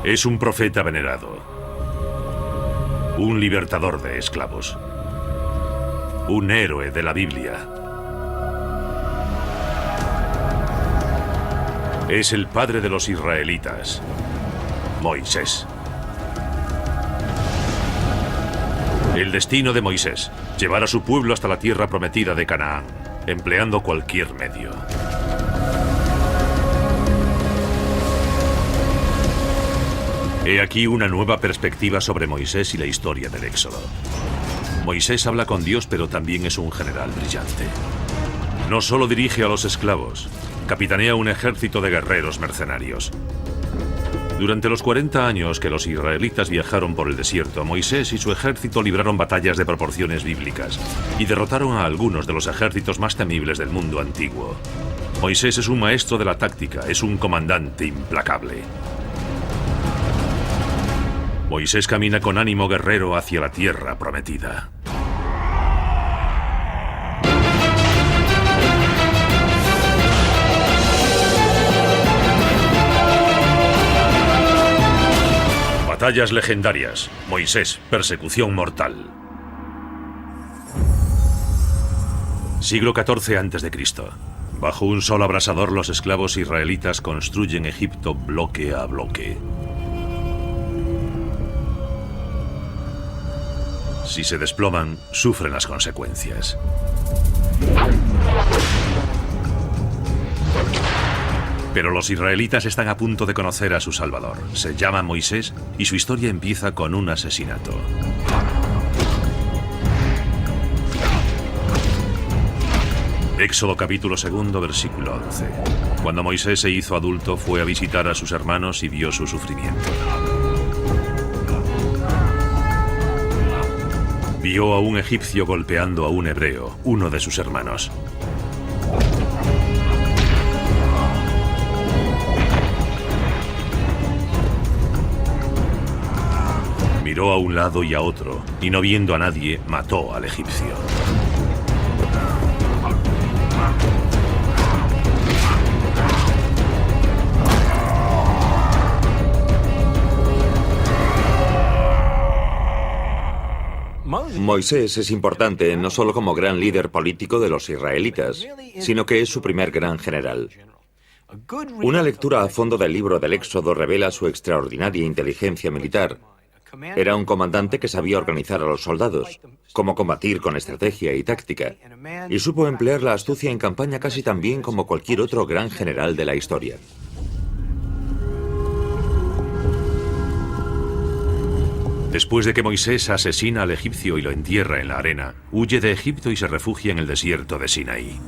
Es un profeta venerado, un libertador de esclavos, un héroe de la Biblia. Es el padre de los israelitas, Moisés. El destino de Moisés, llevar a su pueblo hasta la tierra prometida de Canaán, empleando cualquier medio. He aquí una nueva perspectiva sobre Moisés y la historia del Éxodo. Moisés habla con Dios, pero también es un general brillante. No solo dirige a los esclavos, capitanea un ejército de guerreros mercenarios. Durante los 40 años que los israelitas viajaron por el desierto, Moisés y su ejército libraron batallas de proporciones bíblicas y derrotaron a algunos de los ejércitos más temibles del mundo antiguo. Moisés es un maestro de la táctica, es un comandante implacable. Moisés camina con ánimo guerrero hacia la tierra prometida. Batallas legendarias. Moisés, persecución mortal. Siglo XIV a.C. Bajo un sol abrasador, los esclavos israelitas construyen Egipto bloque a bloque. Si se desploman, sufren las consecuencias. Pero los israelitas están a punto de conocer a su Salvador. Se llama Moisés y su historia empieza con un asesinato. Éxodo capítulo 2, versículo 11. Cuando Moisés se hizo adulto, fue a visitar a sus hermanos y vio su sufrimiento. Vio a un egipcio golpeando a un hebreo, uno de sus hermanos. Miró a un lado y a otro, y no viendo a nadie, mató al egipcio. Moisés es importante no solo como gran líder político de los israelitas, sino que es su primer gran general. Una lectura a fondo del libro del Éxodo revela su extraordinaria inteligencia militar. Era un comandante que sabía organizar a los soldados, cómo combatir con estrategia y táctica, y supo emplear la astucia en campaña casi tan bien como cualquier otro gran general de la historia. Después de que Moisés asesina al egipcio y lo entierra en la arena, huye de Egipto y se refugia en el desierto de Sinaí.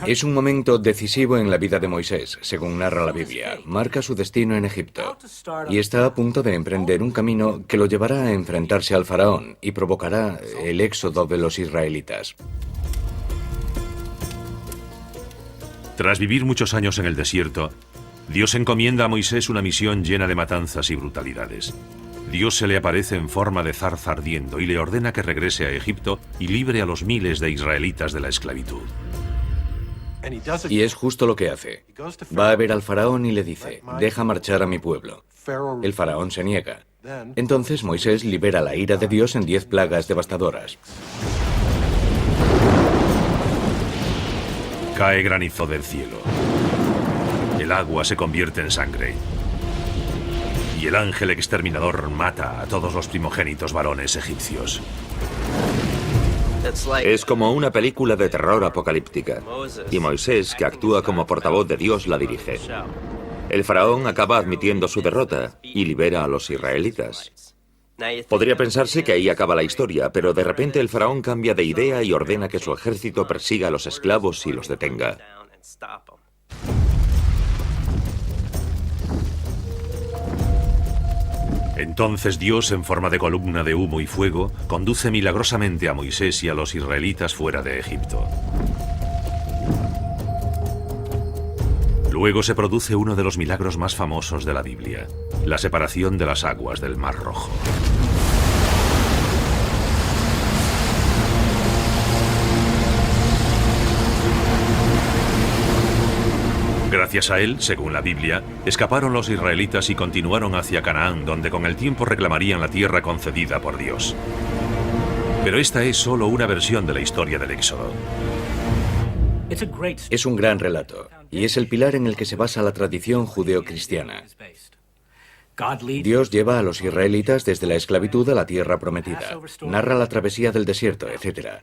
Es un momento decisivo en la vida de Moisés, según narra la Biblia. Marca su destino en Egipto y está a punto de emprender un camino que lo llevará a enfrentarse al faraón y provocará el éxodo de los israelitas. Tras vivir muchos años en el desierto, Dios encomienda a Moisés una misión llena de matanzas y brutalidades. Dios se le aparece en forma de zarza ardiendo y le ordena que regrese a Egipto y libre a los miles de israelitas de la esclavitud. Y es justo lo que hace. Va a ver al faraón y le dice: deja marchar a mi pueblo. El faraón se niega. Entonces Moisés libera la ira de Dios en 10 plagas devastadoras. Cae granizo del cielo. El agua se convierte en sangre. Y el ángel exterminador mata a todos los primogénitos varones egipcios. Es como una película de terror apocalíptica. Y Moisés, que actúa como portavoz de Dios, la dirige. El faraón acaba admitiendo su derrota y libera a los israelitas. Podría pensarse que ahí acaba la historia, pero de repente el faraón cambia de idea y ordena que su ejército persiga a los esclavos y los detenga. Entonces Dios, en forma de columna de humo y fuego, conduce milagrosamente a Moisés y a los israelitas fuera de Egipto. Luego se produce uno de los milagros más famosos de la Biblia, la separación de las aguas del Mar Rojo. Gracias a él, según la Biblia, escaparon los israelitas y continuaron hacia Canaán, donde con el tiempo reclamarían la tierra concedida por Dios. Pero esta es solo una versión de la historia del Éxodo. Es un gran relato, y es el pilar en el que se basa la tradición judeocristiana. Dios lleva a los israelitas desde la esclavitud a la tierra prometida, narra la travesía del desierto, etc.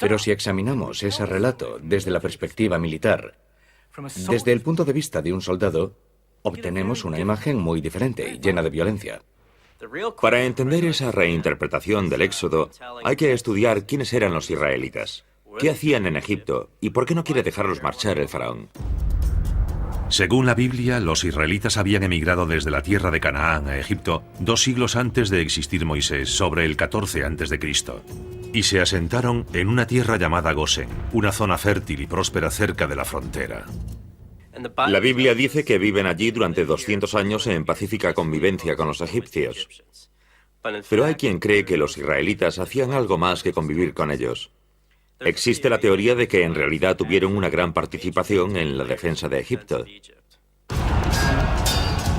Pero si examinamos ese relato desde la perspectiva militar, desde el punto de vista de un soldado, obtenemos una imagen muy diferente y llena de violencia. Para entender esa reinterpretación del Éxodo, hay que estudiar quiénes eran los israelitas, qué hacían en Egipto y por qué no quiere dejarlos marchar el faraón. Según la Biblia, los israelitas habían emigrado desde la tierra de Canaán a Egipto 2 siglos antes de existir Moisés, sobre el 14 a.C., y se asentaron en una tierra llamada Gosén, una zona fértil y próspera cerca de la frontera. La Biblia dice que viven allí durante 200 años en pacífica convivencia con los egipcios. Pero hay quien cree que los israelitas hacían algo más que convivir con ellos. Existe la teoría de que en realidad tuvieron una gran participación en la defensa de Egipto.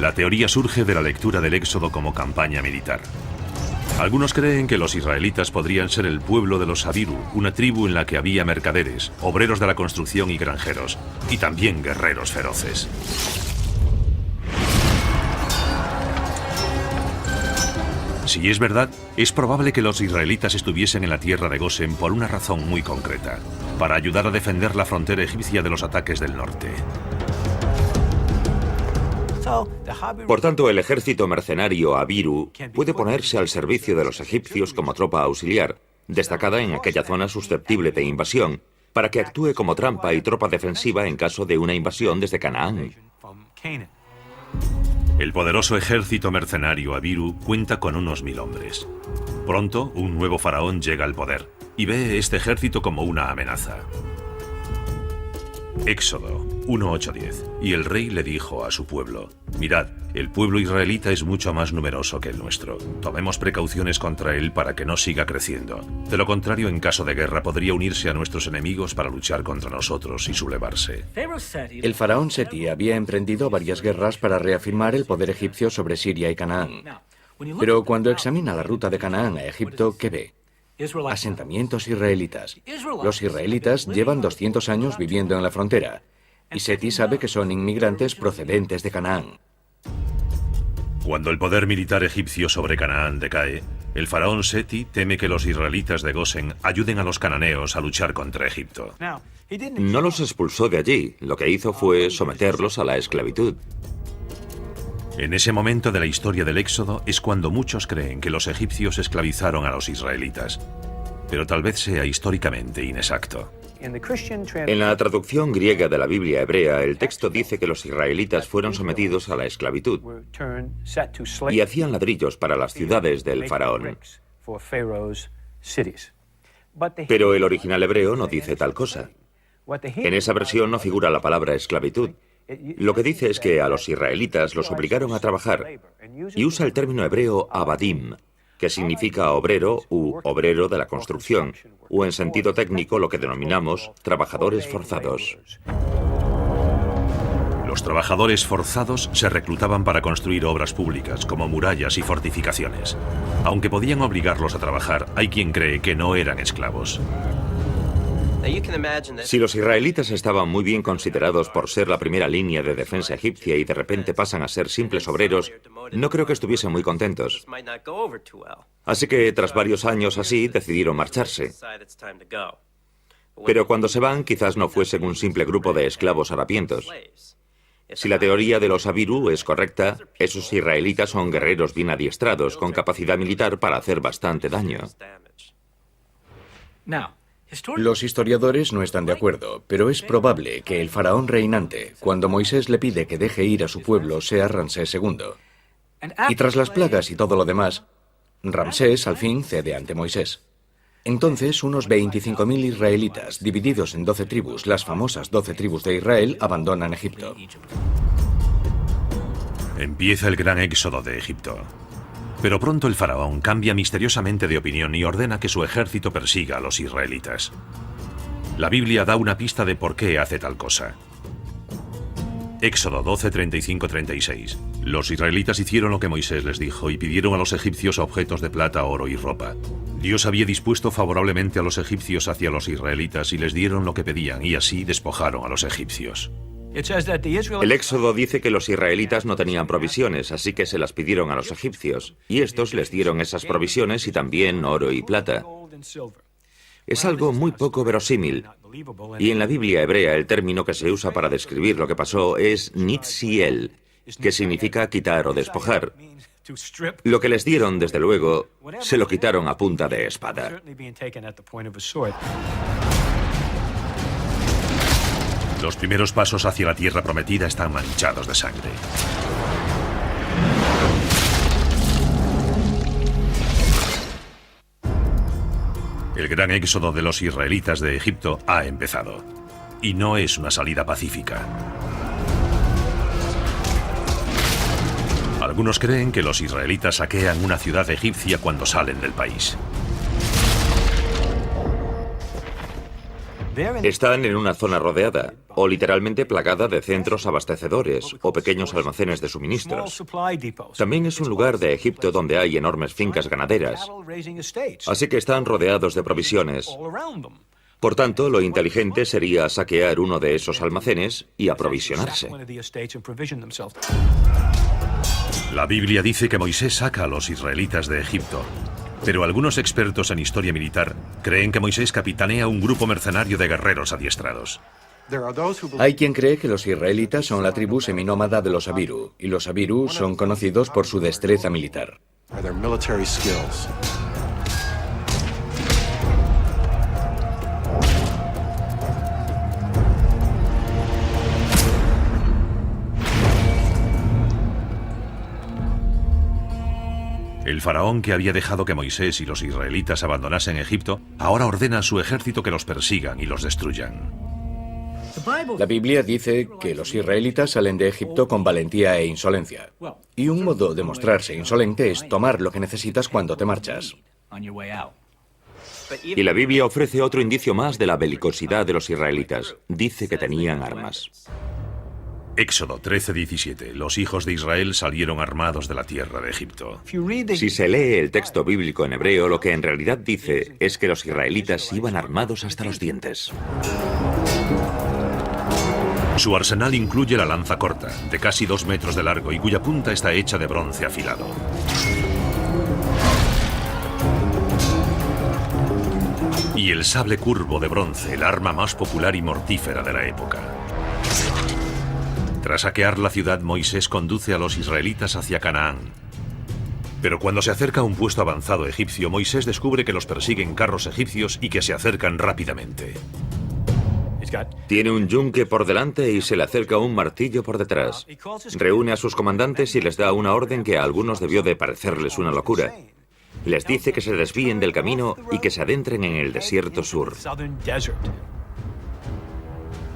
La teoría surge de la lectura del Éxodo como campaña militar. Algunos creen que los israelitas podrían ser el pueblo de los Abiru, una tribu en la que había mercaderes, obreros de la construcción y granjeros, y también guerreros feroces. Si es verdad, es probable que los israelitas estuviesen en la tierra de Gosén por una razón muy concreta, para ayudar a defender la frontera egipcia de los ataques del norte. Por tanto, el ejército mercenario Abiru puede ponerse al servicio de los egipcios como tropa auxiliar, destacada en aquella zona susceptible de invasión, para que actúe como trampa y tropa defensiva en caso de una invasión desde Canaán. El poderoso ejército mercenario Abiru cuenta con unos 1000 hombres. Pronto, un nuevo faraón llega al poder y ve este ejército como una amenaza. Éxodo 1:8-10. Y el rey le dijo a su pueblo: mirad, el pueblo israelita es mucho más numeroso que el nuestro. Tomemos precauciones contra él para que no siga creciendo. De lo contrario, en caso de guerra, podría unirse a nuestros enemigos para luchar contra nosotros y sublevarse. El faraón Seti había emprendido varias guerras para reafirmar el poder egipcio sobre Siria y Canaán. Pero cuando examina la ruta de Canaán a Egipto, ¿qué ve? Asentamientos israelitas. Los israelitas llevan 200 años viviendo en la frontera, y Seti sabe que son inmigrantes procedentes de Canaán. Cuando el poder militar egipcio sobre Canaán decae, el faraón Seti teme que los israelitas de Gosén ayuden a los cananeos a luchar contra Egipto. No los expulsó de allí, lo que hizo fue someterlos a la esclavitud. En ese momento de la historia del Éxodo es cuando muchos creen que los egipcios esclavizaron a los israelitas, pero tal vez sea históricamente inexacto. En la traducción griega de la Biblia hebrea, el texto dice que los israelitas fueron sometidos a la esclavitud y hacían ladrillos para las ciudades del faraón. Pero el original hebreo no dice tal cosa. En esa versión no figura la palabra esclavitud. Lo que dice es que a los israelitas los obligaron a trabajar, y usa el término hebreo abadim, que significa obrero u obrero de la construcción, o en sentido técnico lo que denominamos trabajadores forzados. Los trabajadores forzados se reclutaban para construir obras públicas, como murallas y fortificaciones. Aunque podían obligarlos a trabajar, hay quien cree que no eran esclavos. Si los israelitas estaban muy bien considerados por ser la primera línea de defensa egipcia y de repente pasan a ser simples obreros, no creo que estuviesen muy contentos. Así que tras varios años así decidieron marcharse. Pero cuando se van, quizás no fuesen un simple grupo de esclavos harapientos. Si la teoría de los Abiru es correcta, esos israelitas son guerreros bien adiestrados, con capacidad militar para hacer bastante daño. Los historiadores no están de acuerdo, pero es probable que el faraón reinante, cuando Moisés le pide que deje ir a su pueblo, sea Ramsés II. Y tras las plagas y todo lo demás, Ramsés al fin cede ante Moisés. Entonces, unos 25.000 israelitas, divididos en 12 tribus, las famosas 12 tribus de Israel, abandonan Egipto. Empieza el gran éxodo de Egipto. Pero pronto el faraón cambia misteriosamente de opinión y ordena que su ejército persiga a los israelitas. La Biblia da una pista de por qué hace tal cosa. Éxodo 12, 35-36. Los israelitas hicieron lo que Moisés les dijo y pidieron a los egipcios objetos de plata, oro y ropa. Dios había dispuesto favorablemente a los egipcios hacia los israelitas y les dieron lo que pedían, y así despojaron a los egipcios. El Éxodo dice que los israelitas no tenían provisiones, así que se las pidieron a los egipcios, y estos les dieron esas provisiones y también oro y plata. Es algo muy poco verosímil, y en la Biblia hebrea el término que se usa para describir lo que pasó es nitziel, que significa quitar o despojar. Lo que les dieron, desde luego, se lo quitaron a punta de espada. Los primeros pasos hacia la tierra prometida están manchados de sangre. El gran éxodo de los israelitas de Egipto ha empezado. Y no es una salida pacífica. Algunos creen que los israelitas saquean una ciudad egipcia cuando salen del país. Están en una zona rodeada, o literalmente plagada de centros abastecedores o pequeños almacenes de suministros. También es un lugar de Egipto donde hay enormes fincas ganaderas, así que están rodeados de provisiones. Por tanto, lo inteligente sería saquear uno de esos almacenes y aprovisionarse. La Biblia dice que Moisés saca a los israelitas de Egipto. Pero algunos expertos en historia militar creen que Moisés capitanea un grupo mercenario de guerreros adiestrados. Hay quien cree que los israelitas son la tribu seminómada de los Abiru, y los Abiru son conocidos por su destreza militar. El faraón, que había dejado que Moisés y los israelitas abandonasen Egipto, ahora ordena a su ejército que los persigan y los destruyan. La Biblia dice que los israelitas salen de Egipto con valentía e insolencia. Y un modo de mostrarse insolente es tomar lo que necesitas cuando te marchas. Y la Biblia ofrece otro indicio más de la belicosidad de los israelitas. Dice que tenían armas. Éxodo 13:17. Los hijos de Israel salieron armados de la tierra de Egipto. Si se lee el texto bíblico en hebreo, lo que en realidad dice es que los israelitas iban armados hasta los dientes. Su arsenal incluye la lanza corta, de casi 2 metros de largo y cuya punta está hecha de bronce afilado. Y el sable curvo de bronce, el arma más popular y mortífera de la época. Tras saquear la ciudad, Moisés conduce a los israelitas hacia Canaán. Pero cuando se acerca a un puesto avanzado egipcio, Moisés descubre que los persiguen carros egipcios y que se acercan rápidamente. Tiene un yunque por delante y se le acerca un martillo por detrás. Reúne a sus comandantes y les da una orden que a algunos debió de parecerles una locura. Les dice que se desvíen del camino y que se adentren en el desierto sur.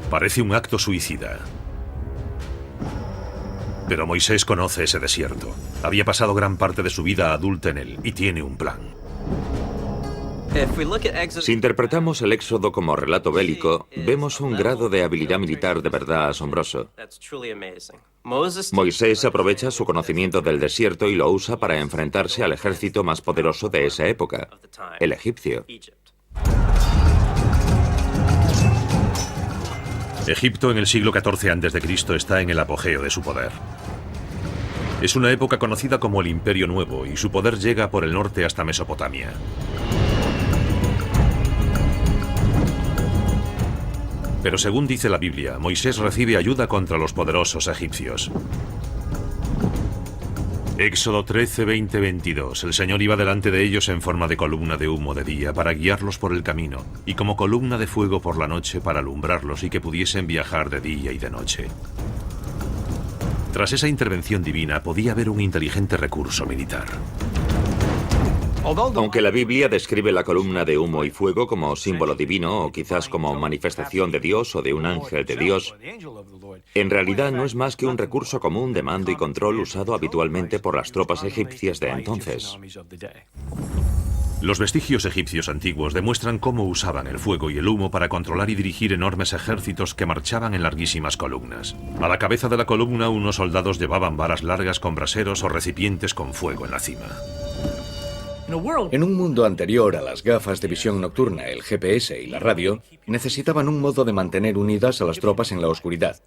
Parece un acto suicida. Pero Moisés conoce ese desierto. Había pasado gran parte de su vida adulta en él y tiene un plan. Si interpretamos el Éxodo como relato bélico, vemos un grado de habilidad militar de verdad asombroso. Moisés aprovecha su conocimiento del desierto y lo usa para enfrentarse al ejército más poderoso de esa época, el egipcio. Egipto en el siglo XIV a.C. está en el apogeo de su poder. Es una época conocida como el Imperio Nuevo y su poder llega por el norte hasta Mesopotamia. Pero según dice la Biblia, Moisés recibe ayuda contra los poderosos egipcios. Éxodo 13, 20, 22. El Señor iba delante de ellos en forma de columna de humo de día para guiarlos por el camino, y como columna de fuego por la noche para alumbrarlos y que pudiesen viajar de día y de noche. Tras esa intervención divina podía haber un inteligente recurso militar. Aunque la Biblia describe la columna de humo y fuego como símbolo divino o quizás como manifestación de Dios o de un ángel de Dios, en realidad no es más que un recurso común de mando y control usado habitualmente por las tropas egipcias de entonces. Los vestigios egipcios antiguos demuestran cómo usaban el fuego y el humo para controlar y dirigir enormes ejércitos que marchaban en larguísimas columnas. A la cabeza de la columna, unos soldados llevaban varas largas con braseros o recipientes con fuego en la cima. En un mundo anterior a las gafas de visión nocturna, el GPS y la radio, necesitaban un modo de mantener unidas a las tropas en la oscuridad.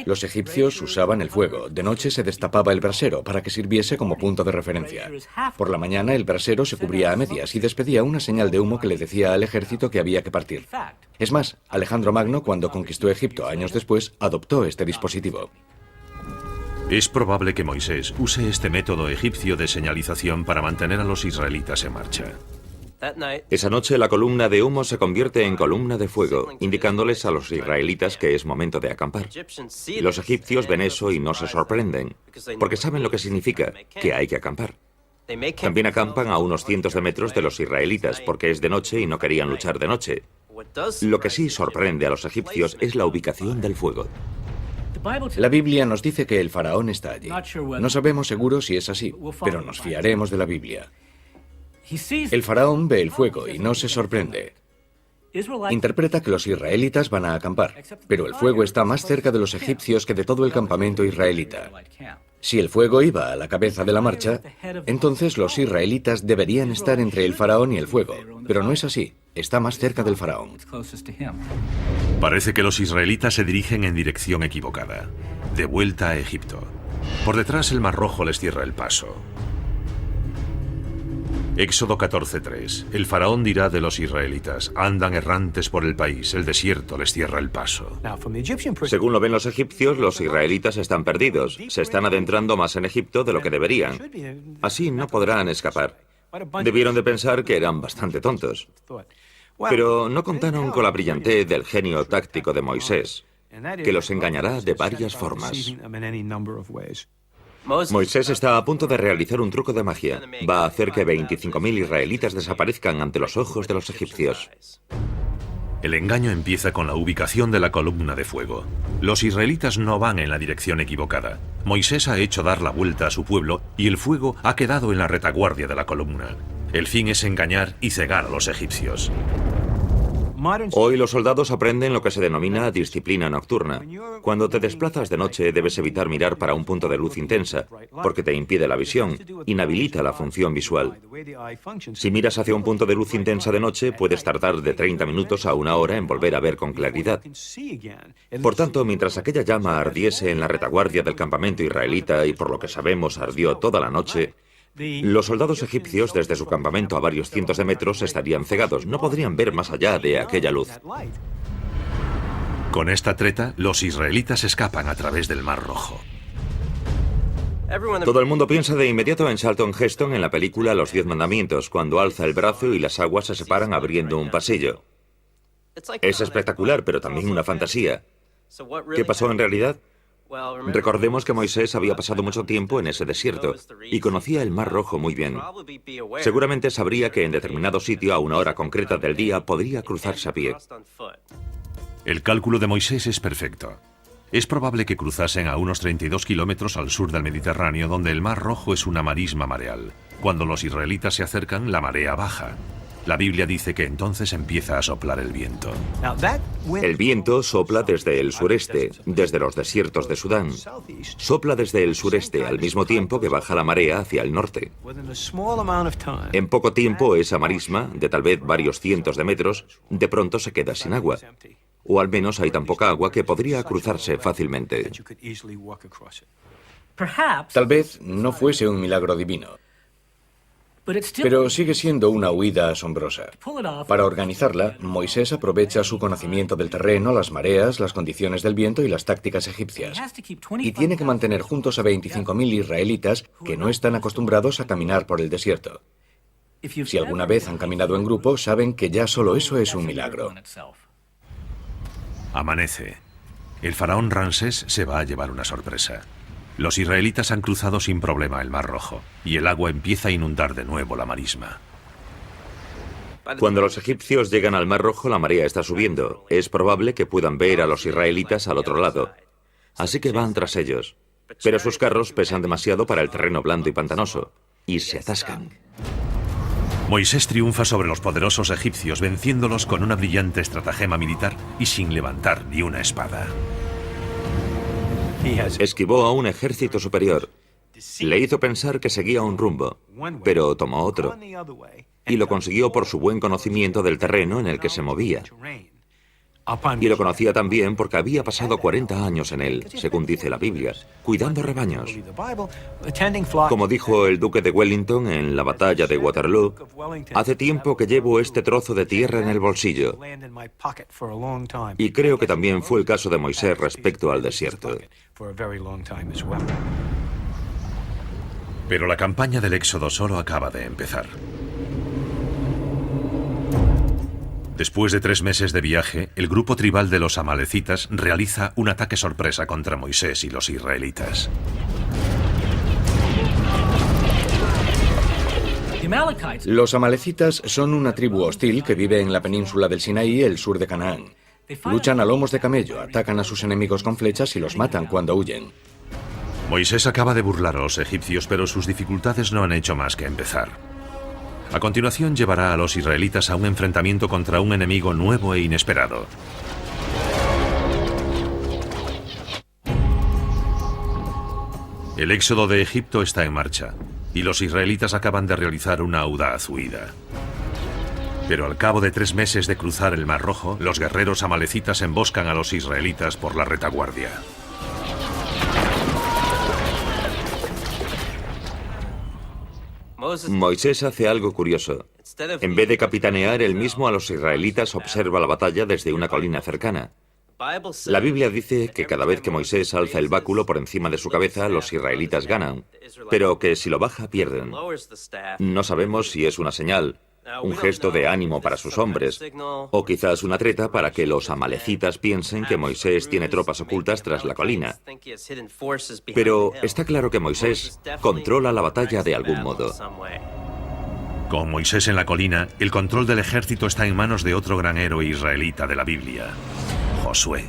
Los egipcios usaban el fuego. De noche se destapaba el brasero para que sirviese como punto de referencia. Por la mañana el brasero se cubría a medias y despedía una señal de humo que le decía al ejército que había que partir. Es más, Alejandro Magno, cuando conquistó Egipto años después, adoptó este dispositivo. Es probable que Moisés use este método egipcio de señalización para mantener a los israelitas en marcha. Esa noche la columna de humo se convierte en columna de fuego, indicándoles a los israelitas que es momento de acampar. Los egipcios ven eso y no se sorprenden, porque saben lo que significa, que hay que acampar. También acampan a unos cientos de metros de los israelitas, porque es de noche y no querían luchar de noche. Lo que sí sorprende a los egipcios es la ubicación del fuego. La Biblia nos dice que el faraón está allí. No sabemos seguro si es así, pero nos fiaremos de la Biblia. El faraón ve el fuego y no se sorprende. Interpreta que los israelitas van a acampar, pero el fuego está más cerca de los egipcios que de todo el campamento israelita. Si el fuego iba a la cabeza de la marcha, entonces los israelitas deberían estar entre el faraón y el fuego, pero no es así, está más cerca del faraón. Parece que los israelitas se dirigen en dirección equivocada, de vuelta a Egipto. Por detrás el Mar Rojo les cierra el paso. Éxodo 14:3. El faraón dirá de los israelitas: andan errantes por el país, el desierto les cierra el paso. Según lo ven los egipcios, los israelitas están perdidos. Se están adentrando más en Egipto de lo que deberían. Así no podrán escapar. Debieron de pensar que eran bastante tontos. Pero no contaron con la brillantez del genio táctico de Moisés, que los engañará de varias formas. Moisés está a punto de realizar un truco de magia. Va a hacer que 25.000 israelitas desaparezcan ante los ojos de los egipcios. El engaño empieza con la ubicación de la columna de fuego. Los israelitas no van en la dirección equivocada. Moisés ha hecho dar la vuelta a su pueblo y el fuego ha quedado en la retaguardia de la columna. El fin es engañar y cegar a los egipcios. Hoy los soldados aprenden lo que se denomina disciplina nocturna. Cuando te desplazas de noche debes evitar mirar para un punto de luz intensa, porque te impide la visión, inhabilita la función visual. Si miras hacia un punto de luz intensa de noche, puedes tardar de 30 minutos a 1 hora en volver a ver con claridad. Por tanto, mientras aquella llama ardiese en la retaguardia del campamento israelita, y por lo que sabemos ardió toda la noche, los soldados egipcios desde su campamento a varios cientos de metros estarían cegados, no podrían ver más allá de aquella luz. Con esta treta, los israelitas escapan a través del Mar Rojo. Todo el mundo piensa de inmediato en Charlton Heston en la película Los 10 Mandamientos, cuando alza el brazo y las aguas se separan abriendo un pasillo. Es espectacular, pero también una fantasía. ¿Qué pasó en realidad? Recordemos que Moisés había pasado mucho tiempo en ese desierto y conocía el Mar Rojo muy bien. Seguramente sabría que en determinado sitio a una hora concreta del día podría cruzarse a pie. El cálculo de Moisés es perfecto. Es probable que cruzasen a unos 32 kilómetros al sur del Mediterráneo, donde el Mar Rojo es una marisma mareal. Cuando los israelitas se acercan, la marea baja. La Biblia dice que entonces empieza a soplar el viento. El viento sopla desde el sureste, desde los desiertos de Sudán. Sopla desde el sureste al mismo tiempo que baja la marea hacia el norte. En poco tiempo, esa marisma, de tal vez varios cientos de metros, de pronto se queda sin agua. O al menos hay tan poca agua que podría cruzarse fácilmente. Tal vez no fuese un milagro divino, pero sigue siendo una huida asombrosa. Para organizarla, Moisés aprovecha su conocimiento del terreno, las mareas, las condiciones del viento y las tácticas egipcias. Y tiene que mantener juntos a 25.000 israelitas que no están acostumbrados a caminar por el desierto. Si alguna vez han caminado en grupo, saben que ya solo eso es un milagro. Amanece. El faraón Ramsés se va a llevar una sorpresa. Los israelitas han cruzado sin problema el Mar Rojo y el agua empieza a inundar de nuevo la marisma. Cuando los egipcios llegan al Mar Rojo, la marea está subiendo. Es probable que puedan ver a los israelitas al otro lado. Así que van tras ellos. Pero sus carros pesan demasiado para el terreno blando y pantanoso. Y se atascan. Moisés triunfa sobre los poderosos egipcios, venciéndolos con una brillante estratagema militar y sin levantar ni una espada. Esquivó a un ejército superior. Le hizo pensar que seguía un rumbo, pero tomó otro. Y lo consiguió por su buen conocimiento del terreno en el que se movía. Y lo conocía también porque había pasado 40 años en él, según dice la Biblia, cuidando rebaños. Como dijo el duque de Wellington en la batalla de Waterloo, hace tiempo que llevo este trozo de tierra en el bolsillo. Y creo que también fue el caso de Moisés respecto al desierto. Pero la campaña del Éxodo solo acaba de empezar. Después de 3 meses de viaje, el grupo tribal de los amalecitas realiza un ataque sorpresa contra Moisés y los israelitas. Los amalecitas son una tribu hostil que vive en la península del Sinaí, el sur de Canaán. Luchan a lomos de camello, atacan a sus enemigos con flechas y los matan cuando huyen. Moisés acaba de burlar a los egipcios, pero sus dificultades no han hecho más que empezar. A continuación llevará a los israelitas a un enfrentamiento contra un enemigo nuevo e inesperado. El éxodo de Egipto está en marcha, y los israelitas acaban de realizar una audaz huida. Pero al cabo de 3 meses de cruzar el Mar Rojo, los guerreros amalecitas emboscan a los israelitas por la retaguardia. Moisés hace algo curioso. En vez de capitanear él mismo a los israelitas, observa la batalla desde una colina cercana. La Biblia dice que cada vez que Moisés alza el báculo por encima de su cabeza, los israelitas ganan, pero que si lo baja, pierden. No sabemos si es una señal, un gesto de ánimo para sus hombres, o quizás una treta para que los amalecitas piensen que Moisés tiene tropas ocultas tras la colina. Pero está claro que Moisés controla la batalla de algún modo. Con Moisés en la colina, el control del ejército está en manos de otro gran héroe israelita de la Biblia, Josué.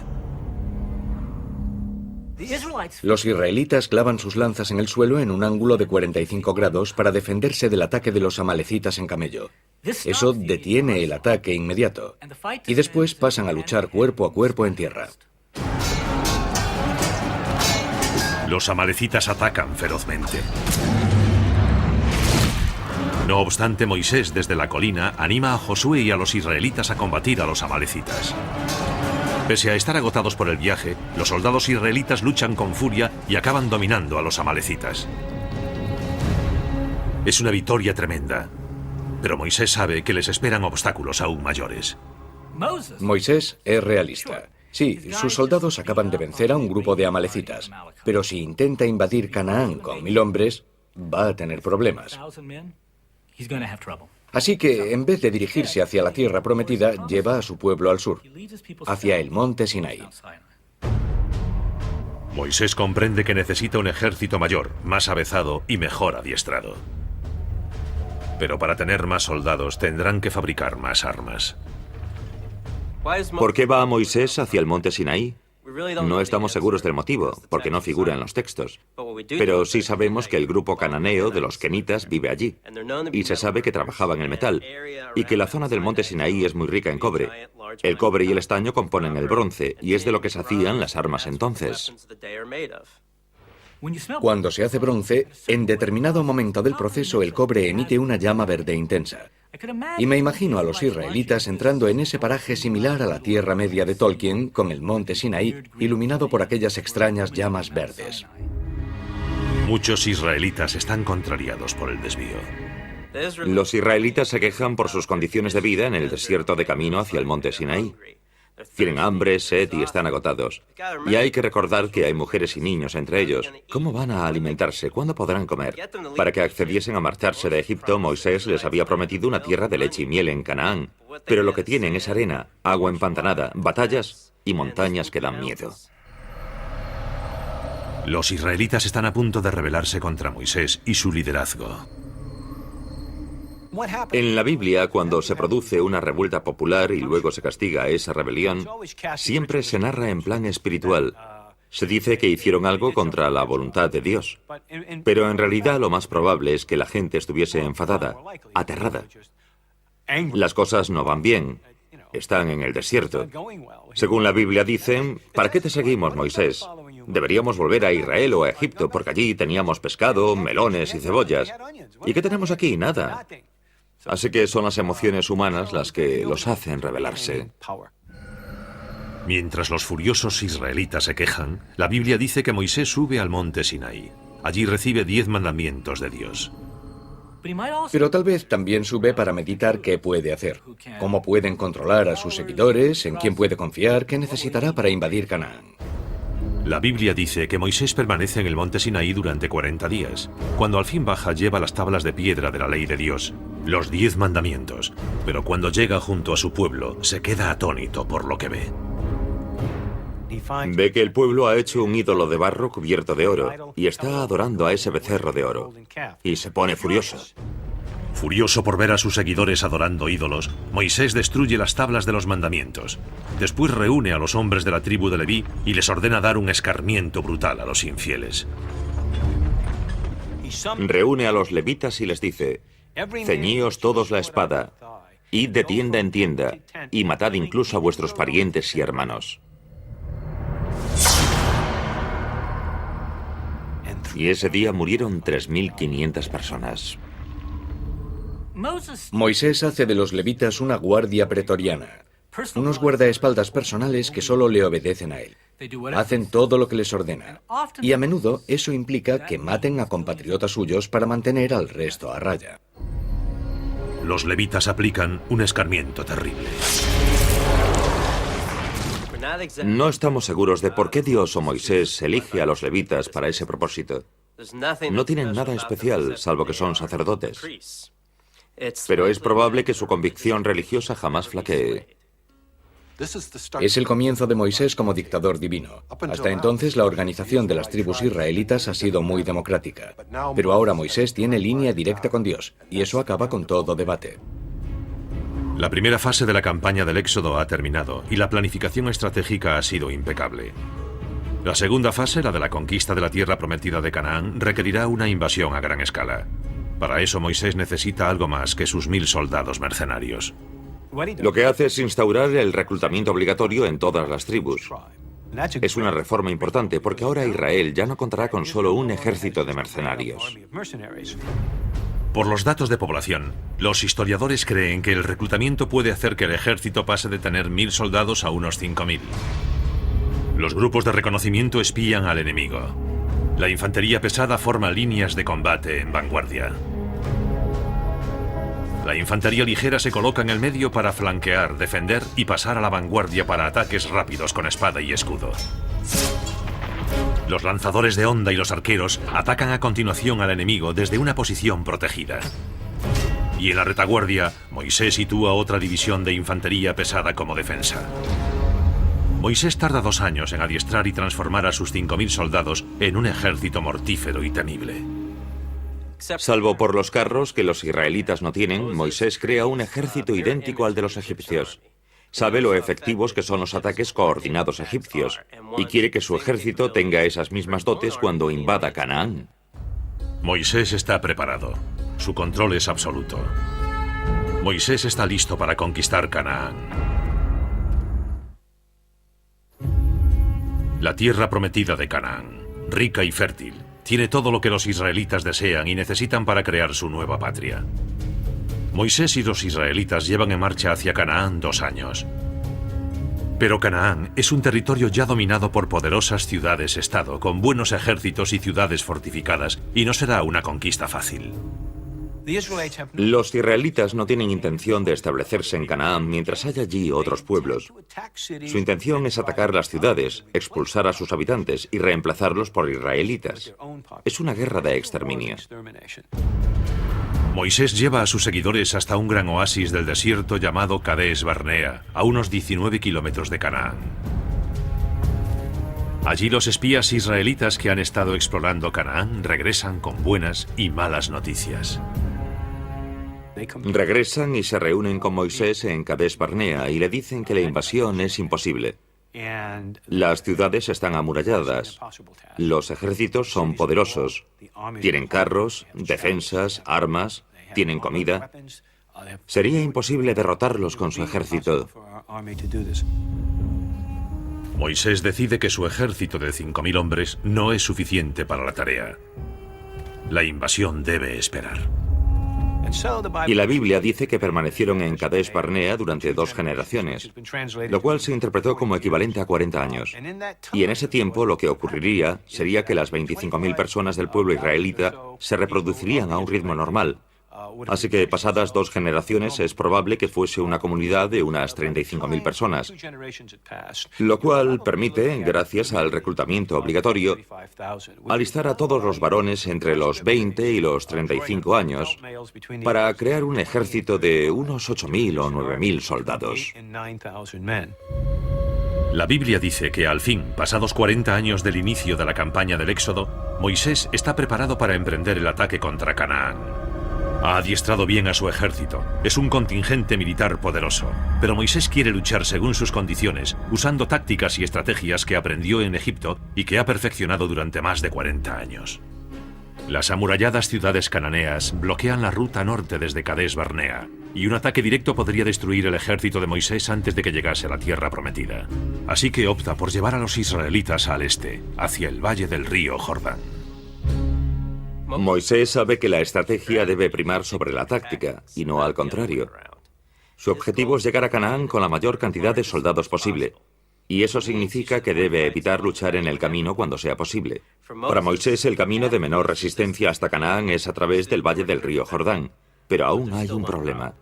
Los israelitas clavan sus lanzas en el suelo en un ángulo de 45 grados para defenderse del ataque de los amalecitas en camello. Eso detiene el ataque inmediato. Y después pasan a luchar cuerpo a cuerpo en tierra. Los amalecitas atacan ferozmente. No obstante, Moisés, desde la colina, anima a Josué y a los israelitas a combatir a los amalecitas. Pese a estar agotados por el viaje, los soldados israelitas luchan con furia y acaban dominando a los amalecitas. Es una victoria tremenda, pero Moisés sabe que les esperan obstáculos aún mayores. Moisés es realista. Sí, sus soldados acaban de vencer a un grupo de amalecitas, pero si intenta invadir Canaán con 1000 hombres, va a tener problemas. Así que, en vez de dirigirse hacia la tierra prometida, lleva a su pueblo al sur, hacia el monte Sinaí. Moisés comprende que necesita un ejército mayor, más avezado y mejor adiestrado. Pero para tener más soldados tendrán que fabricar más armas. ¿Por qué va Moisés hacia el monte Sinaí? No estamos seguros del motivo, porque no figura en los textos. Pero sí sabemos que el grupo cananeo de los kenitas vive allí, y se sabe que trabajaban el metal, y que la zona del monte Sinaí es muy rica en cobre. El cobre y el estaño componen el bronce, y es de lo que se hacían las armas entonces. Cuando se hace bronce, en determinado momento del proceso el cobre emite una llama verde intensa. Y me imagino a los israelitas entrando en ese paraje similar a la Tierra Media de Tolkien, con el monte Sinaí iluminado por aquellas extrañas llamas verdes. Muchos israelitas están contrariados por el desvío. Los israelitas se quejan por sus condiciones de vida en el desierto de camino hacia el monte Sinaí. Tienen hambre, sed y están agotados. Y hay que recordar que hay mujeres y niños entre ellos. ¿Cómo van a alimentarse? ¿Cuándo podrán comer? Para que accediesen a marcharse de Egipto, Moisés les había prometido una tierra de leche y miel en Canaán. Pero lo que tienen es arena, agua empantanada, batallas y montañas que dan miedo. Los israelitas están a punto de rebelarse contra Moisés y su liderazgo. En la Biblia, cuando se produce una revuelta popular y luego se castiga a esa rebelión, siempre se narra en plan espiritual. Se dice que hicieron algo contra la voluntad de Dios, pero en realidad lo más probable es que la gente estuviese enfadada, aterrada. Las cosas no van bien, están en el desierto. Según la Biblia dicen, ¿para qué te seguimos, Moisés? Deberíamos volver a Israel o a Egipto, porque allí teníamos pescado, melones y cebollas. ¿Y qué tenemos aquí? Nada. Así que son las emociones humanas las que los hacen rebelarse. Mientras los furiosos israelitas se quejan, la Biblia dice que Moisés sube al monte Sinaí. Allí recibe 10 mandamientos de Dios. Pero tal vez también sube para meditar qué puede hacer, cómo pueden controlar a sus seguidores, en quién puede confiar, qué necesitará para invadir Canaán. La Biblia dice que Moisés permanece en el monte Sinaí durante 40 días. Cuando al fin baja, lleva las tablas de piedra de la ley de Dios, los 10 mandamientos. Pero cuando llega junto a su pueblo, se queda atónito por lo que ve. Ve que el pueblo ha hecho un ídolo de barro cubierto de oro y está adorando a ese becerro de oro. Y se pone furioso. Furioso por ver a sus seguidores adorando ídolos, Moisés destruye las tablas de los mandamientos. Después reúne a los hombres de la tribu de Leví y les ordena dar un escarmiento brutal a los infieles. Reúne a los levitas y les dice: ceñíos todos la espada, id de tienda en tienda, y matad incluso a vuestros parientes y hermanos. Y ese día murieron 3.500 personas. Moisés hace de los levitas una guardia pretoriana, unos guardaespaldas personales que solo le obedecen a él. Hacen todo lo que les ordena. Y a menudo eso implica que maten a compatriotas suyos para mantener al resto a raya. Los levitas aplican un escarmiento terrible. No estamos seguros de por qué Dios o Moisés elige a los levitas para ese propósito. No tienen nada especial, salvo que son sacerdotes. Pero es probable que su convicción religiosa jamás flaquee. Es el comienzo de Moisés como dictador divino. Hasta entonces la organización de las tribus israelitas ha sido muy democrática. Pero ahora Moisés tiene línea directa con Dios, y eso acaba con todo debate. La primera fase de la campaña del Éxodo ha terminado y la planificación estratégica ha sido impecable. La segunda fase, la de la conquista de la tierra prometida de Canaán, requerirá una invasión a gran escala. Para eso Moisés necesita algo más que sus 1000 soldados mercenarios. Lo que hace es instaurar el reclutamiento obligatorio en todas las tribus. Es una reforma importante porque ahora Israel ya no contará con solo un ejército de mercenarios. Por los datos de población, los historiadores creen que el reclutamiento puede hacer que el ejército pase de tener 1000 soldados a unos 5000. Los grupos de reconocimiento espían al enemigo. La infantería pesada forma líneas de combate en vanguardia. La infantería ligera se coloca en el medio para flanquear, defender y pasar a la vanguardia para ataques rápidos con espada y escudo. Los lanzadores de onda y los arqueros atacan a continuación al enemigo desde una posición protegida. Y en la retaguardia, Moisés sitúa otra división de infantería pesada como defensa. Moisés tarda 2 años en adiestrar y transformar a sus 5000 soldados en un ejército mortífero y temible. Salvo por los carros que los israelitas no tienen, Moisés crea un ejército idéntico al de los egipcios. Sabe lo efectivos que son los ataques coordinados egipcios y quiere que su ejército tenga esas mismas dotes cuando invada Canaán. Moisés está preparado. Su control es absoluto. Moisés está listo para conquistar Canaán. La tierra prometida de Canaán, rica y fértil, tiene todo lo que los israelitas desean y necesitan para crear su nueva patria. Moisés y los israelitas llevan en marcha hacia Canaán 2 años. Pero Canaán es un territorio ya dominado por poderosas ciudades-estado, con buenos ejércitos y ciudades fortificadas, y no será una conquista fácil. Los israelitas no tienen intención de establecerse en Canaán mientras haya allí otros pueblos. Su intención es atacar las ciudades, expulsar a sus habitantes y reemplazarlos por israelitas. Es una guerra de exterminio. Moisés lleva a sus seguidores hasta un gran oasis del desierto llamado Cades Barnea, a unos 19 kilómetros de Canaán. Allí los espías israelitas que han estado explorando Canaán regresan con buenas y malas noticias. Regresan y se reúnen con Moisés en Cades Barnea y le dicen que la invasión es imposible. Las ciudades están amuralladas. Los ejércitos son poderosos. Tienen carros, defensas, armas, tienen comida. Sería imposible derrotarlos con su ejército. Moisés decide que su ejército de 5.000 hombres no es suficiente para la tarea. La invasión debe esperar. Y la Biblia dice que permanecieron en Kadesh Barnea durante 2 generaciones, lo cual se interpretó como equivalente a 40 años. Y en ese tiempo lo que ocurriría sería que las 25.000 personas del pueblo israelita se reproducirían a un ritmo normal. Así que pasadas 2 generaciones es probable que fuese una comunidad de unas 35.000 personas, lo cual permite, gracias al reclutamiento obligatorio, alistar a todos los varones entre los 20 y los 35 años para crear un ejército de unos 8.000 o 9.000 soldados. La Biblia dice que al fin, pasados 40 años del inicio de la campaña del Éxodo, Moisés está preparado para emprender el ataque contra Canaán. Ha adiestrado bien a su ejército. Es un contingente militar poderoso. Pero Moisés quiere luchar según sus condiciones, usando tácticas y estrategias que aprendió en Egipto y que ha perfeccionado durante más de 40 años. Las amuralladas ciudades cananeas bloquean la ruta norte desde Kadesh Barnea, y un ataque directo podría destruir el ejército de Moisés antes de que llegase a la tierra prometida. Así que opta por llevar a los israelitas al este, hacia el valle del río Jordán. Moisés sabe que la estrategia debe primar sobre la táctica, y no al contrario. Su objetivo es llegar a Canaán con la mayor cantidad de soldados posible, y eso significa que debe evitar luchar en el camino cuando sea posible. Para Moisés, el camino de menor resistencia hasta Canaán es a través del valle del río Jordán, pero aún hay un problema.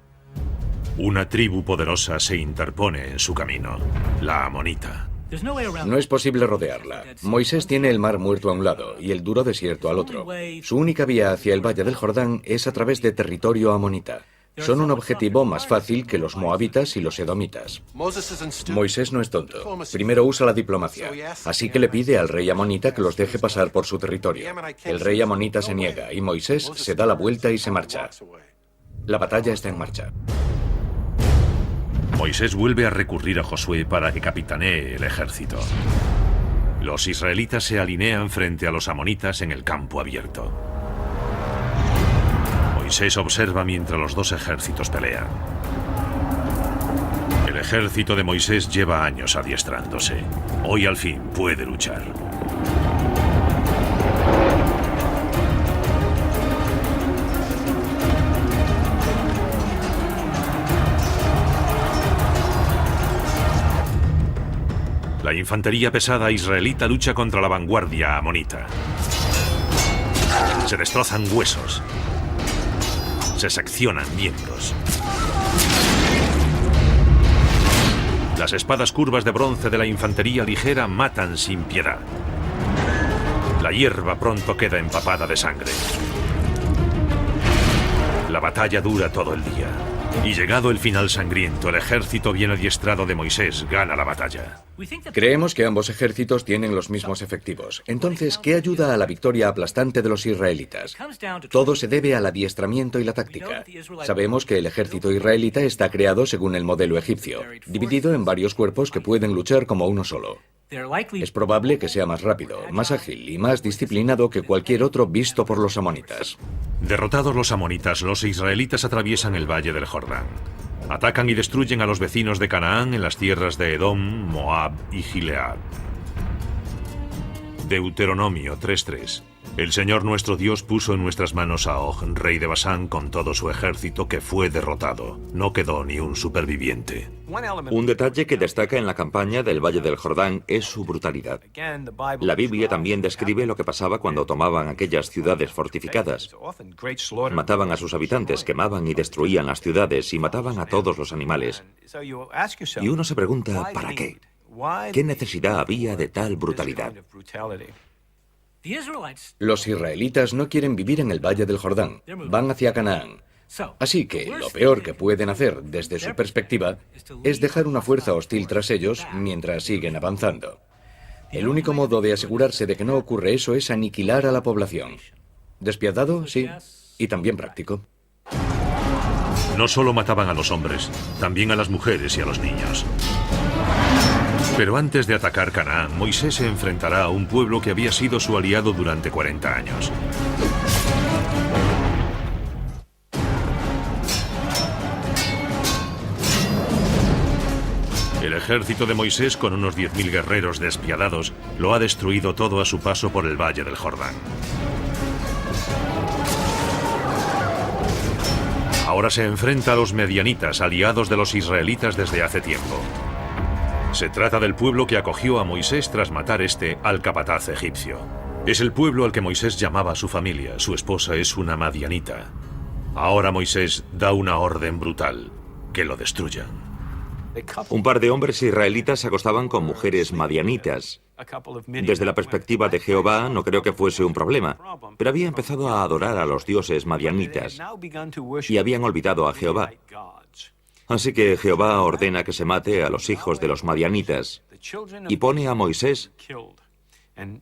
Una tribu poderosa se interpone en su camino, la amonita. No es posible rodearla. Moisés tiene el mar Muerto a un lado y el duro desierto al otro. Su única vía hacia el valle del Jordán es a través de territorio amonita. Son un objetivo más fácil que los moabitas y los edomitas. Moisés no es tonto. Primero usa la diplomacia. Así que le pide al rey amonita que los deje pasar por su territorio. El rey amonita se niega y Moisés se da la vuelta y se marcha. La batalla está en marcha. Moisés vuelve a recurrir a Josué para que capitanee el ejército. Los israelitas se alinean frente a los amonitas en el campo abierto. Moisés observa mientras los 2 ejércitos pelean. El ejército de Moisés lleva años adiestrándose. Hoy al fin puede luchar. La infantería pesada israelita lucha contra la vanguardia amonita. Se destrozan huesos. Se seccionan miembros. Las espadas curvas de bronce de la infantería ligera matan sin piedad. La hierba pronto queda empapada de sangre. La batalla dura todo el día. Y llegado el final sangriento, el ejército bien adiestrado de Moisés gana la batalla. Creemos que ambos ejércitos tienen los mismos efectivos. Entonces, ¿qué ayuda a la victoria aplastante de los israelitas? Todo se debe al adiestramiento y la táctica. Sabemos que el ejército israelita está creado según el modelo egipcio, dividido en varios cuerpos que pueden luchar como uno solo. Es probable que sea más rápido, más ágil y más disciplinado que cualquier otro visto por los amonitas. Derrotados los amonitas, los israelitas atraviesan el valle del Jordán. Atacan y destruyen a los vecinos de Canaán en las tierras de Edom, Moab y Gilead. Deuteronomio 3:3. El Señor nuestro Dios puso en nuestras manos a Og, rey de Basán, con todo su ejército, que fue derrotado. No quedó ni un superviviente. Un detalle que destaca en la campaña del Valle del Jordán es su brutalidad. La Biblia también describe lo que pasaba cuando tomaban aquellas ciudades fortificadas. Mataban a sus habitantes, quemaban y destruían las ciudades y mataban a todos los animales. Y uno se pregunta, ¿para qué? ¿Qué necesidad había de tal brutalidad? Los israelitas no quieren vivir en el Valle del Jordán, van hacia Canaán. Así que lo peor que pueden hacer desde su perspectiva es dejar una fuerza hostil tras ellos mientras siguen avanzando. El único modo de asegurarse de que no ocurre eso es aniquilar a la población. Despiadado, sí, y también práctico. No solo mataban a los hombres, también a las mujeres y a los niños. Pero antes de atacar Canaán, Moisés se enfrentará a un pueblo que había sido su aliado durante 40 años. El ejército de Moisés, con unos 10.000 guerreros despiadados, lo ha destruido todo a su paso por el valle del Jordán. Ahora se enfrenta a los medianitas, aliados de los israelitas desde hace tiempo. Se trata del pueblo que acogió a Moisés tras matar al capataz egipcio. Es el pueblo al que Moisés llamaba a su familia. Su esposa es una madianita. Ahora Moisés da una orden brutal: que lo destruyan. Un par de hombres israelitas se acostaban con mujeres madianitas. Desde la perspectiva de Jehová, no creo que fuese un problema, pero había empezado a adorar a los dioses madianitas y habían olvidado a Jehová. Así que Jehová ordena que se mate a los hijos de los madianitas y pone a Moisés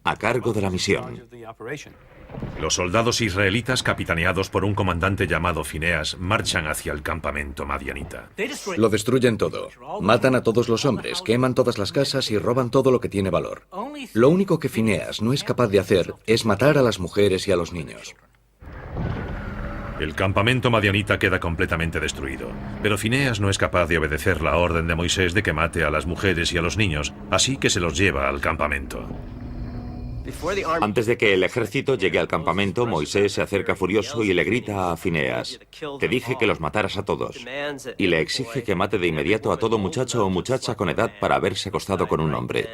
a cargo de la misión. Los soldados israelitas, capitaneados por un comandante llamado Fineas, marchan hacia el campamento madianita. Lo destruyen todo. Matan a todos los hombres, queman todas las casas y roban todo lo que tiene valor. Lo único que Fineas no es capaz de hacer es matar a las mujeres y a los niños. El campamento madianita queda completamente destruido, pero Fineas no es capaz de obedecer la orden de Moisés de que mate a las mujeres y a los niños, así que se los lleva al campamento. Antes de que el ejército llegue al campamento, Moisés se acerca furioso y le grita a Fineas: te dije que los mataras a todos. Y le exige que mate de inmediato a todo muchacho o muchacha con edad para haberse acostado con un hombre.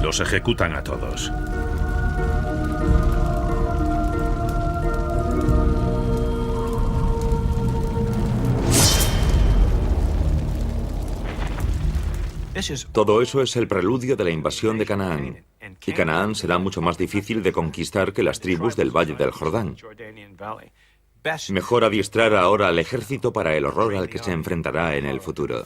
Los ejecutan a todos. Todo eso es el preludio de la invasión de Canaán. Y Canaán será mucho más difícil de conquistar que las tribus del Valle del Jordán. Mejor adiestrar ahora al ejército para el horror al que se enfrentará en el futuro.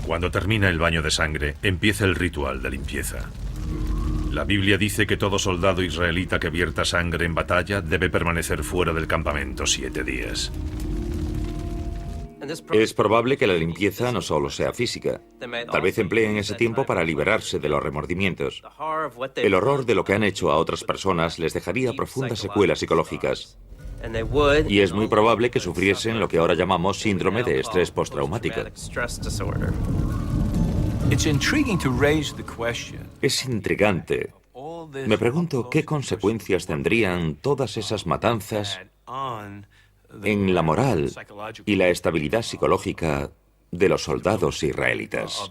Cuando termina el baño de sangre, empieza el ritual de limpieza. La Biblia dice que todo soldado israelita que vierta sangre en batalla debe permanecer fuera del campamento 7 días. Es probable que la limpieza no solo sea física. Tal vez empleen ese tiempo para liberarse de los remordimientos. El horror de lo que han hecho a otras personas les dejaría profundas secuelas psicológicas. Y es muy probable que sufriesen lo que ahora llamamos síndrome de estrés postraumático. Es intrigante. Me pregunto qué consecuencias tendrían todas esas matanzas en la moral y la estabilidad psicológica de los soldados israelitas.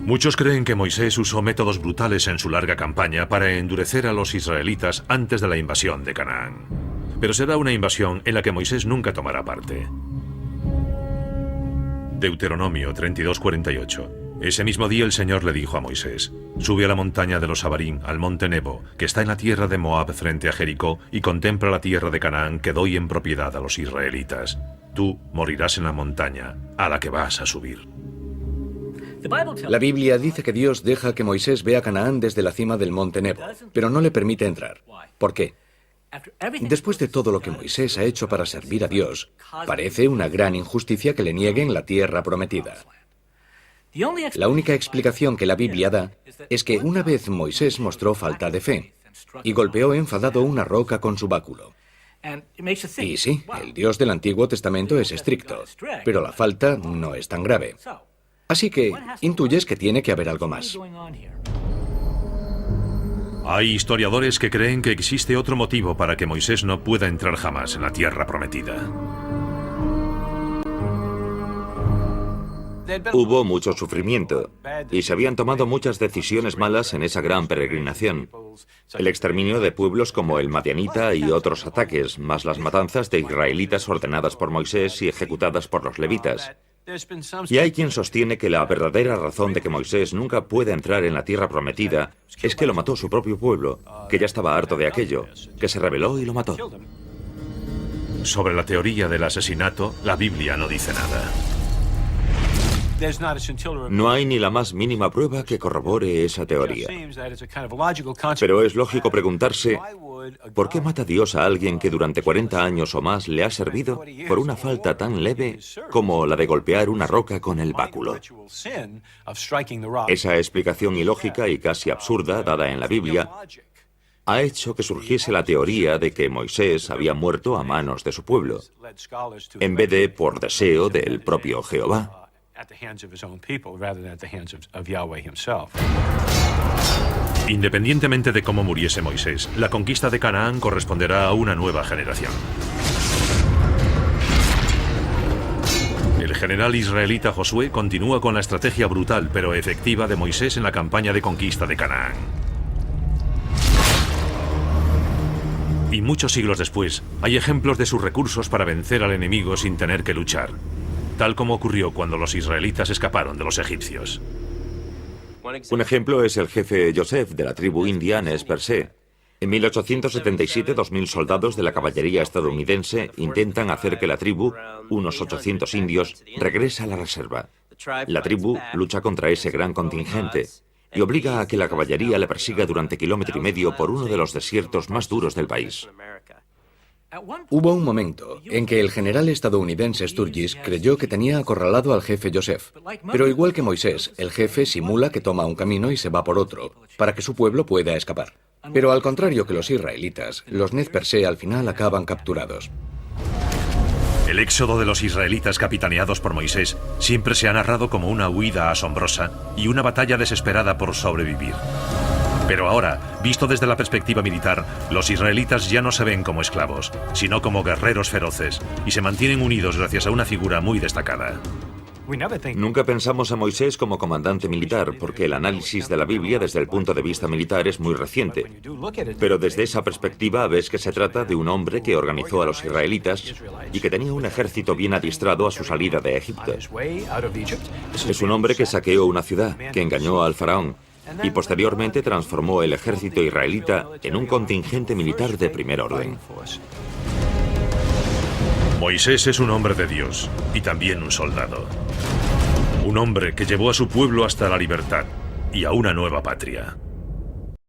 Muchos creen que Moisés usó métodos brutales en su larga campaña para endurecer a los israelitas antes de la invasión de Canaán. Pero será una invasión en la que Moisés nunca tomará parte. Deuteronomio 32:48. Ese mismo día el Señor le dijo a Moisés: sube a la montaña de los Abarim, al monte Nebo, que está en la tierra de Moab frente a Jericó, y contempla la tierra de Canaán que doy en propiedad a los israelitas. Tú morirás en la montaña a la que vas a subir. La Biblia dice que Dios deja que Moisés vea Canaán desde la cima del monte Nebo, pero no le permite entrar. ¿Por qué? Después de todo lo que Moisés ha hecho para servir a Dios, parece una gran injusticia que le nieguen la tierra prometida. La única explicación que la Biblia da es que una vez Moisés mostró falta de fe y golpeó enfadado una roca con su báculo. Y sí, el Dios del Antiguo Testamento es estricto, pero la falta no es tan grave. Así que intuyes que tiene que haber algo más. Hay historiadores que creen que existe otro motivo para que Moisés no pueda entrar jamás en la tierra prometida. Hubo mucho sufrimiento y se habían tomado muchas decisiones malas en esa gran peregrinación. El exterminio de pueblos como el Madianita y otros ataques, más las matanzas de israelitas ordenadas por Moisés y ejecutadas por los levitas. Y hay quien sostiene que la verdadera razón de que Moisés nunca pueda entrar en la tierra prometida es que lo mató su propio pueblo, que ya estaba harto de aquello, que se rebeló y lo mató. Sobre la teoría del asesinato, la Biblia no dice nada. No hay ni la más mínima prueba que corrobore esa teoría. Pero es lógico preguntarse, ¿Por qué mata Dios a alguien que durante 40 años o más le ha servido por una falta tan leve como la de golpear una roca con el báculo? Esa explicación ilógica y casi absurda dada en la Biblia ha hecho que surgiese la teoría de que Moisés había muerto a manos de su pueblo, en vez de por deseo del propio Jehová. Independientemente de cómo muriese Moisés, la conquista de Canaán corresponderá a una nueva generación. El general israelita Josué continúa con la estrategia brutal pero efectiva de Moisés en la campaña de conquista de Canaán. Y muchos siglos después, hay ejemplos de sus recursos para vencer al enemigo sin tener que luchar, tal como ocurrió cuando los israelitas escaparon de los egipcios. Un ejemplo es el jefe Joseph de la tribu india Nez Percé. En 1877, 2.000 soldados de la caballería estadounidense intentan hacer que la tribu, unos 800 indios, regrese a la reserva. La tribu lucha contra ese gran contingente y obliga a que la caballería le persiga durante 1,5 kilómetros por uno de los desiertos más duros del país. Hubo un momento en que el general estadounidense Sturgis creyó que tenía acorralado al jefe Joseph. Pero igual que Moisés, el jefe simula que toma un camino y se va por otro, para que su pueblo pueda escapar. Pero al contrario que los israelitas, los Nez Percé al final acaban capturados. El éxodo de los israelitas capitaneados por Moisés siempre se ha narrado como una huida asombrosa y una batalla desesperada por sobrevivir. Pero ahora, visto desde la perspectiva militar, los israelitas ya no se ven como esclavos, sino como guerreros feroces, y se mantienen unidos gracias a una figura muy destacada. Nunca pensamos a Moisés como comandante militar, porque el análisis de la Biblia desde el punto de vista militar es muy reciente. Pero desde esa perspectiva ves que se trata de un hombre que organizó a los israelitas y que tenía un ejército bien adiestrado a su salida de Egipto. Es un hombre que saqueó una ciudad, que engañó al faraón, y posteriormente transformó el ejército israelita en un contingente militar de primer orden. Moisés es un hombre de Dios y también un soldado. Un hombre que llevó a su pueblo hasta la libertad y a una nueva patria.